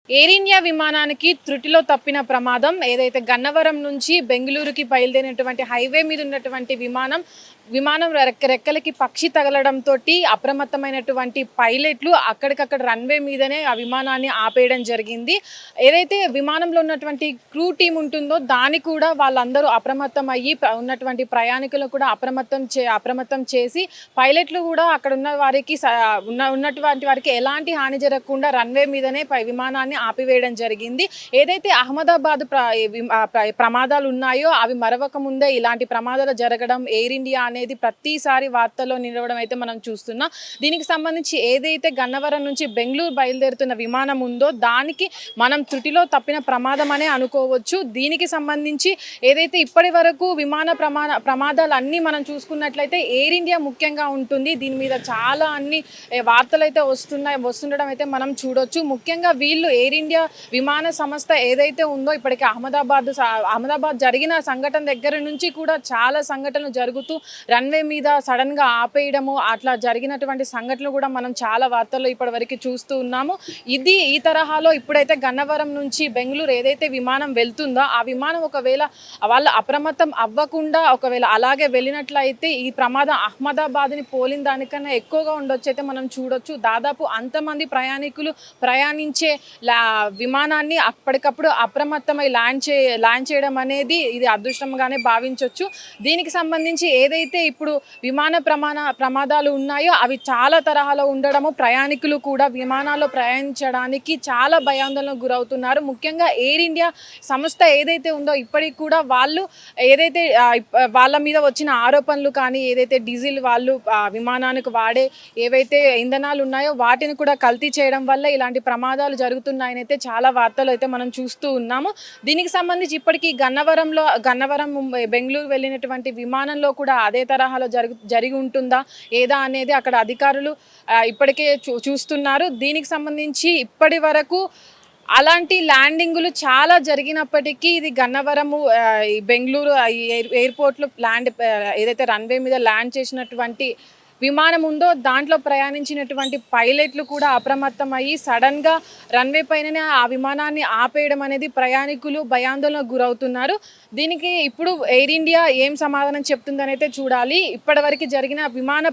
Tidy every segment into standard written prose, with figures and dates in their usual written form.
Air India విమానానికి త్రుటిలో తప్పిన ప్రమాదం ఏదైతే గన్నవరం నుంచి బెంగళూరుకి బయలుదేరినటువంటి హైవే మీద ఉన్నటువంటి విమానం రెక్కలకి పక్షి తగలడంతో అప్రమత్తమైనటువంటి పైలట్లు అక్కడికక్కడ రన్వే మీదనే ఆ విమానాన్ని ఆపేయడం జరిగింది. ఏదైతే విమానంలో ఉన్నటువంటి క్రూ టీం ఉంటుందో దాన్ని కూడా వాళ్ళందరూ అప్రమత్తం అయ్యి ఉన్నటువంటి ప్రయాణికులను కూడా అప్రమత్తం చేసి పైలట్లు కూడా అక్కడ ఉన్నటువంటి వారికి ఎలాంటి హాని జరగకుండా రన్వే మీదనే విమానాన్ని ఆపివేయడం జరిగింది. ఏదైతే అహ్మదాబాద్ ప్రమాదాలు ఉన్నాయో అవి మరవక ముందే ఇలాంటి ప్రమాదాలు జరగడం ఎయిర్ ఇండియా అనేది ప్రతిసారి వార్తల్లో నిలవడం అయితే మనం చూస్తున్నాం. దీనికి సంబంధించి ఏదైతే గన్నవరం నుంచి బెంగళూరు బయలుదేరుతున్న విమానం ఉందో దానికి మనం త్రుటిలో తప్పిన ప్రమాదం అనే అనుకోవచ్చు. దీనికి సంబంధించి ఏదైతే ఇప్పటి వరకు విమాన ప్రమాదాలు అన్నీ మనం చూసుకున్నట్లయితే ఎయిర్ ఇండియా ముఖ్యంగా ఉంటుంది. దీని మీద చాలా అన్ని వార్తలు అయితే వస్తుండడం అయితే మనం చూడొచ్చు. ముఖ్యంగా వీళ్ళు ఎయిర్ ఇండియా విమాన సంస్థ ఏదైతే ఉందో ఇప్పటికీ అహ్మదాబాద్ జరిగిన సంఘటన దగ్గర నుంచి కూడా చాలా సంఘటనలు జరుగుతూ రన్వే మీద సడన్ గా ఆపేయడము అట్లా జరిగినటువంటి సంఘటనలు కూడా మనం చాలా వార్తల్లో ఇప్పటి వరకు చూస్తూ ఉన్నాము. ఈ తరహాలో ఇప్పుడైతే గన్నవరం నుంచి బెంగళూరు ఏదైతే విమానం వెళ్తుందో ఆ విమానం ఒకవేళ వాళ్ళు అప్రమత్తం అవ్వకుండా ఒకవేళ అలాగే వెళ్ళినట్లయితే ఈ ప్రమాదం అహ్మదాబాద్ని పోలిన దానికన్నా ఎక్కువగా ఉండొచ్చు అయితే మనం చూడొచ్చు. దాదాపు అంతమంది ప్రయాణికులు ప్రయాణించే విమానాన్ని అప్పటికప్పుడు అప్రమత్తమై ల్యాండ్ చేయడం అనేది ఇది అదృష్టంగానే భావించవచ్చు. దీనికి సంబంధించి ఏదైతే ఇప్పుడు విమాన ప్రమాదాలు ఉన్నాయో అవి చాలా తరహాలో ఉండడము ప్రయాణికులు కూడా విమానాల్లో ప్రయాణించడానికి చాలా భయాందోళనకు గురవుతున్నారు. ముఖ్యంగా ఎయిర్ ఇండియా సంస్థ ఏదైతే ఉందో ఇప్పటికి కూడా వాళ్ళు ఏదైతే వాళ్ళ మీద వచ్చిన ఆరోపణలు కానీ ఏదైతే డీజిల్ వాళ్ళు విమానానికి వాడే ఏవైతే ఇంధనాలు ఉన్నాయో వాటిని కూడా కల్తీ చేయడం వల్ల ఇలాంటి ప్రమాదాలు జరుగుతున్నాయని అయితే చాలా వార్తలు అయితే మనం చూస్తూ ఉన్నాము. దీనికి సంబంధించి ఇప్పటికీ గన్నవరం బెంగళూరు వెళ్ళినటువంటి విమానంలో కూడా అదే తరహాలో జరిగి ఉంటుందా ఏదా అనేది అక్కడ అధికారులు ఇప్పటికే చూస్తున్నారు. దీనికి సంబంధించి ఇప్పటి వరకు అలాంటి ల్యాండింగులు చాలా జరిగినప్పటికీ ఇది గన్నవరము బెంగళూరు ఎయిర్పోర్ట్లో ఏదైతే రన్వే మీద ల్యాండ్ చేసినటువంటి విమానం ఉందో దాంట్లో ప్రయాణించినటువంటి పైలట్లు కూడా అప్రమత్తం అయ్యి సడన్గా రన్వే పైననే ఆ విమానాన్ని ఆపేయడం అనేది ప్రయాణికులు భయాందోళనకు గురవుతున్నారు. దీనికి ఇప్పుడు ఎయిర్ ఇండియా ఏం సమాధానం చెప్తుందని అయితే చూడాలి. ఇప్పటివరకు జరిగిన విమాన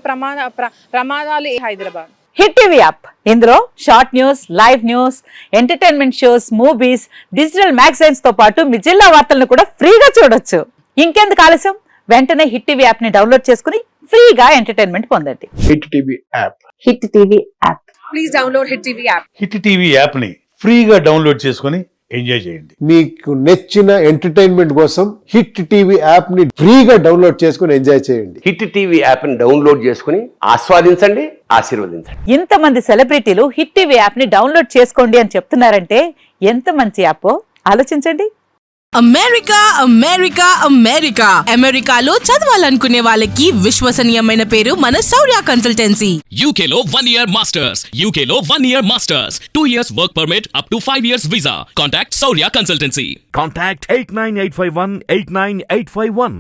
ప్రమాదాలు హైదరాబాద్ హిట్ టీవీ యాప్ ఇందులో short news, live news, entertainment shows, movies, digital magazines తో పాటు మీ జిల్లా వార్తలను కూడా ఫ్రీగా చూడొచ్చు. ఇంకెందుకు ఆలస్యం, వెంటనే హిట్ టీవీ యాప్ ని డౌన్లోడ్ చేసుకుని ఫ్రీగా ఎంటర్టైన్మెంట్ పొందండి. Hit TV app. Hit TV app. Please download hit TV app. Hit TV app ని ఫ్రీగా డౌన్లోడ్ చేసుకుని ఎంజాయ్ చేయండి. మీకు నచ్చిన ఎంటర్టైన్మెంట్ కోసం హిట్ టీవీ యాప్ ని ఫ్రీగా డౌన్లోడ్ చేసుకుని ఎంజాయ్ చేయండి. హిట్ టీవీ యాప్ ని డౌన్లోడ్ చేసుకుని ఆస్వాదించండి, ఆశీర్వదించండి. ఇంతమంది సెలబ్రిటీలు హిట్ టీవీ యాప్ ని డౌన్లోడ్ చేసుకోండి అని చెప్తున్నారంటే ఎంత మంచి యాప్ ఆలోచించండి. అమెరికా అమెరికాలో చదవాలనుకునే వాళ్ళకి విశ్వసనీయమైన పేరు మన శౌర్య కన్సల్టెన్సీ. UK లో 1 year masters, UK లో 1 year masters, 2 years work permit up to 5 years visa. Contact Shaurya Consultancy. Contact 89851 89851.